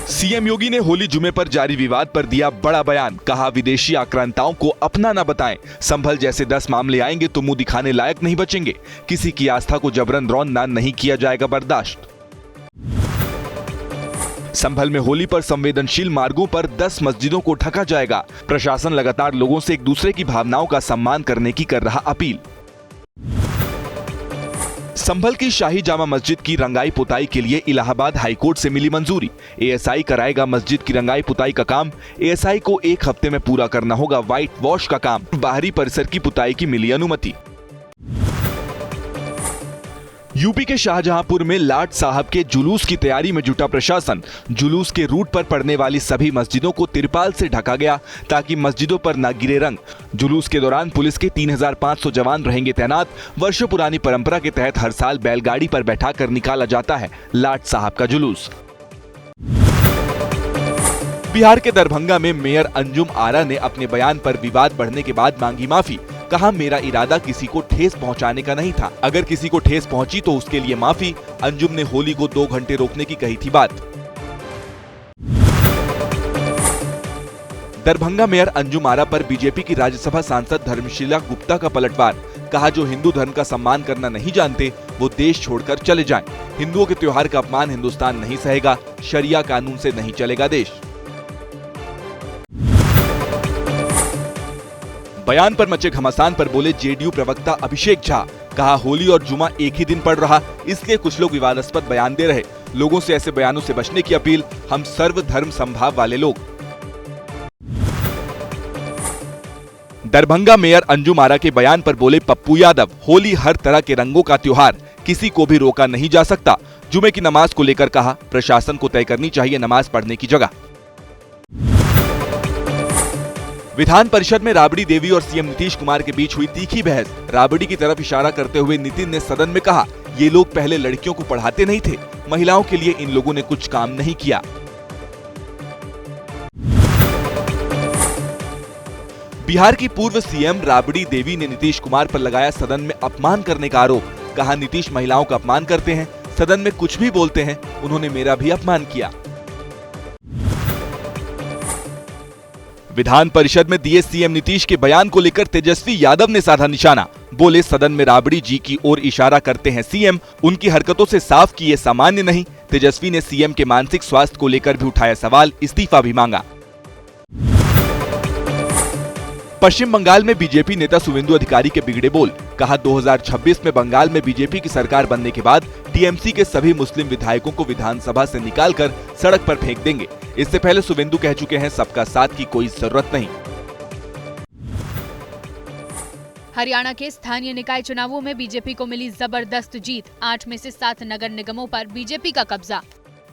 CM योगी ने होली जुमे पर जारी विवाद पर दिया बड़ा बयान। कहा विदेशी आक्रांताओं को अपना न बताएं। संभल जैसे 10 मामले आएंगे तो मुंह दिखाने लायक नहीं बचेंगे। किसी की आस्था को जबरन रौंदना नहीं किया जाएगा बर्दाश्त। संभल में होली पर संवेदनशील मार्गों पर 10 मस्जिदों को ढका जाएगा। प्रशासन लगातार लोगों से एक दूसरे की भावनाओं का सम्मान करने की कर रहा अपील। संभल की शाही जामा मस्जिद की रंगाई पुताई के लिए इलाहाबाद हाईकोर्ट से मिली मंजूरी। एएसआई कराएगा मस्जिद की रंगाई पुताई का काम। एएसआई को 1 हफ्ते में पूरा करना होगा व्हाइट वॉश का काम। बाहरी परिसर की पुताई की मिली अनुमति। यूपी के शाहजहांपुर में लाट साहब के जुलूस की तैयारी में जुटा प्रशासन। जुलूस के रूट पर पड़ने वाली सभी मस्जिदों को तिरपाल से ढका गया ताकि मस्जिदों पर न गिरे रंग। जुलूस के दौरान पुलिस के 3500 जवान रहेंगे तैनात। वर्षों पुरानी परंपरा के तहत हर साल बैलगाड़ी पर बैठाकर निकाला जाता है लाट साहब का जुलूस। बिहार के दरभंगा में मेयर अंजुम आरा ने अपने बयान पर विवाद बढ़ने के बाद मांगी माफी। कहा मेरा इरादा किसी को ठेस पहुंचाने का नहीं था। अगर किसी को ठेस पहुंची तो उसके लिए माफी। अंजुम ने होली को 2 घंटे रोकने की कही थी बात। दरभंगा मेयर अंजुम आरा पर बीजेपी की राज्यसभा सांसद धर्मशीला गुप्ता का पलटवार। कहा जो हिंदू धर्म का सम्मान करना नहीं जानते वो देश छोड़कर चले जाएं। हिंदुओं के त्योहार का अपमान हिंदुस्तान नहीं सहेगा। शरिया कानून से नहीं चलेगा देश। बयान पर मचे घमासान पर बोले जेडीयू प्रवक्ता अभिषेक झा। कहा होली और जुमा एक ही दिन पड़ रहा, इसलिए कुछ लोग विवादास्पद बयान दे रहे। लोगों से ऐसे बयानों से बचने की अपील। हम सर्वधर्म समभाव वाले लोग। दरभंगा मेयर अंजुम आरा के बयान पर बोले पप्पू यादव। होली हर तरह के रंगों का त्योहार, किसी को भी रोका नहीं जा सकता। जुमे की नमाज को लेकर कहा प्रशासन को तय करनी चाहिए नमाज पढ़ने की जगह। विधान परिषद में राबड़ी देवी और सीएम नीतीश कुमार के बीच हुई तीखी बहस। राबड़ी की तरफ इशारा करते हुए नितिन ने सदन में कहा ये लोग पहले लड़कियों को पढ़ाते नहीं थे, महिलाओं के लिए इन लोगों ने कुछ काम नहीं किया। बिहार की पूर्व सीएम राबड़ी देवी ने नीतीश कुमार पर लगाया सदन में अपमान करने का आरोप। कहा नीतीश महिलाओं का अपमान करते हैं, सदन में कुछ भी बोलते हैं, उन्होंने मेरा भी अपमान किया। विधान परिषद में दिए सीएम नीतीश के बयान को लेकर तेजस्वी यादव ने साधा निशाना। बोले सदन में राबड़ी जी की ओर इशारा करते हैं सीएम, उनकी हरकतों से साफ कि ये सामान्य नहीं। तेजस्वी ने सीएम के मानसिक स्वास्थ्य को लेकर भी उठाया सवाल, इस्तीफा भी मांगा। पश्चिम बंगाल में बीजेपी नेता शुवेंदु अधिकारी के बिगड़े बोल। कहा 2026 में बंगाल में बीजेपी की सरकार बनने के बाद टीएमसी के सभी मुस्लिम विधायकों को विधानसभा से निकालकर सड़क पर फेंक देंगे। इससे पहले शुवेंदु कह चुके हैं सबका साथ की कोई जरूरत नहीं। हरियाणा के स्थानीय निकाय चुनावों में बीजेपी को मिली जबरदस्त जीत। 8 में से 7 नगर निगमों पर बीजेपी का कब्जा।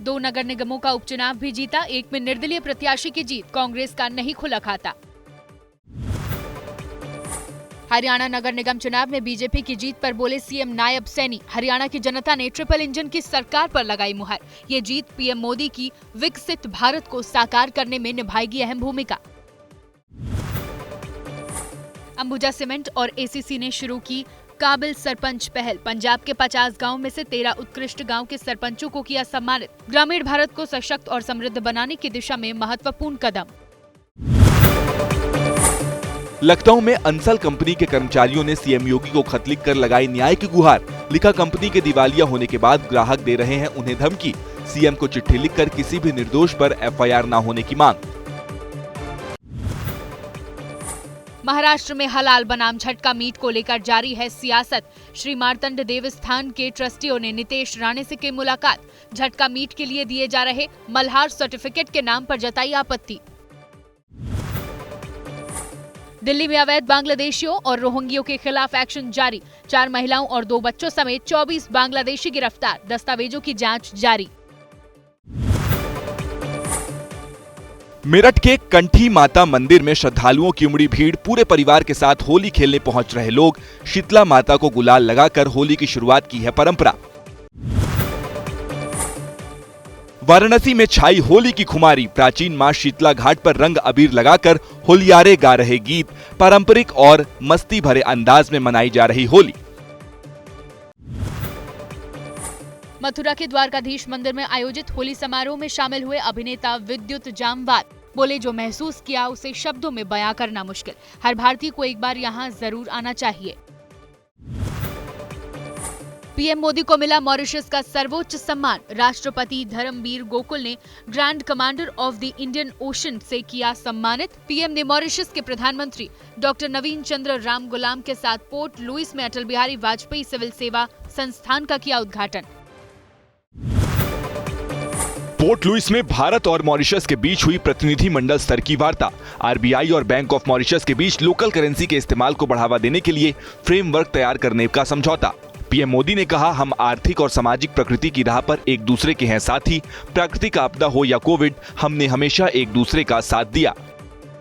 2 नगर निगमों का उपचुनाव भी जीता। 1 में निर्दलीय प्रत्याशी की जीत। कांग्रेस का नहीं खुला खाता। हरियाणा नगर निगम चुनाव में बीजेपी की जीत पर बोले सीएम नायब सैनी। हरियाणा की जनता ने ट्रिपल इंजन की सरकार पर लगाई मुहर। ये जीत पीएम मोदी की विकसित भारत को साकार करने में निभाएगी अहम भूमिका। अंबुजा सीमेंट और एसीसी ने शुरू की काबिल सरपंच पहल। पंजाब के 50 गांव में से 13 उत्कृष्ट गांव के सरपंचों को किया सम्मानित। ग्रामीण भारत को सशक्त और समृद्ध बनाने की दिशा में महत्वपूर्ण कदम। लखनऊ में अंसल कंपनी के कर्मचारियों ने सीएम योगी को खत लिखकर लगाई न्याय की गुहार। लिखा कंपनी के दिवालिया होने के बाद ग्राहक दे रहे हैं उन्हें धमकी। सीएम को चिट्ठी लिखकर किसी भी निर्दोष पर एफआईआर न होने की मांग। महाराष्ट्र में हलाल बनाम झटका मीट को लेकर जारी है सियासत। श्री मार्तंड देवस्थान के ट्रस्टियों ने नितेश राणे से की मुलाकात। झटका मीट के लिए दिए जा रहे मल्हार सर्टिफिकेट के नाम पर जताई आपत्ति। दिल्ली में अवैध बांग्लादेशियों और रोहिंग्यों के खिलाफ एक्शन जारी। 4 महिलाओं और 2 बच्चों समेत 24 बांग्लादेशी गिरफ्तार। दस्तावेजों की जांच जारी। मेरठ के कंठी माता मंदिर में श्रद्धालुओं की उमड़ी भीड़। पूरे परिवार के साथ होली खेलने पहुंच रहे लोग। शीतला माता को गुलाल लगाकर होली की शुरुआत की है परंपरा। वाराणसी में छाई होली की खुमारी। प्राचीन मां शीतला घाट पर रंग अबीर लगाकर होलियारे गा रहे गीत। पारंपरिक और मस्ती भरे अंदाज में मनाई जा रही होली। मथुरा के द्वारकाधीश मंदिर में आयोजित होली समारोह में शामिल हुए अभिनेता विद्युत जामवाल बोले, जो महसूस किया उसे शब्दों में बयां करना मुश्किल। हर भारतीय को एक बार यहाँ जरूर आना चाहिए। पीएम मोदी को मिला मॉरिशस का सर्वोच्च सम्मान। राष्ट्रपति धर्मबीर गोकुल ने grand commander of the Indian ocean से किया सम्मानित। पीएम ने मॉरिशस के प्रधानमंत्री डॉक्टर नवीन चंद्र राम गुलाम के साथ पोर्ट लुइस में अटल बिहारी वाजपेयी सिविल सेवा संस्थान का किया उद्घाटन। पोर्ट लुइस में भारत और मॉरिशस के बीच हुई प्रतिनिधि मंडल स्तर की वार्ता। आरबीआई और बैंक ऑफ मॉरिशस के बीच लोकल करेंसी के इस्तेमाल को बढ़ावा देने के लिए फ्रेमवर्क तैयार करने का समझौता। पीएम मोदी ने कहा, हम आर्थिक और सामाजिक प्रकृति की राह पर एक दूसरे के हैं साथी। प्राकृतिक आपदा हो या कोविड, हमने हमेशा एक दूसरे का साथ दिया।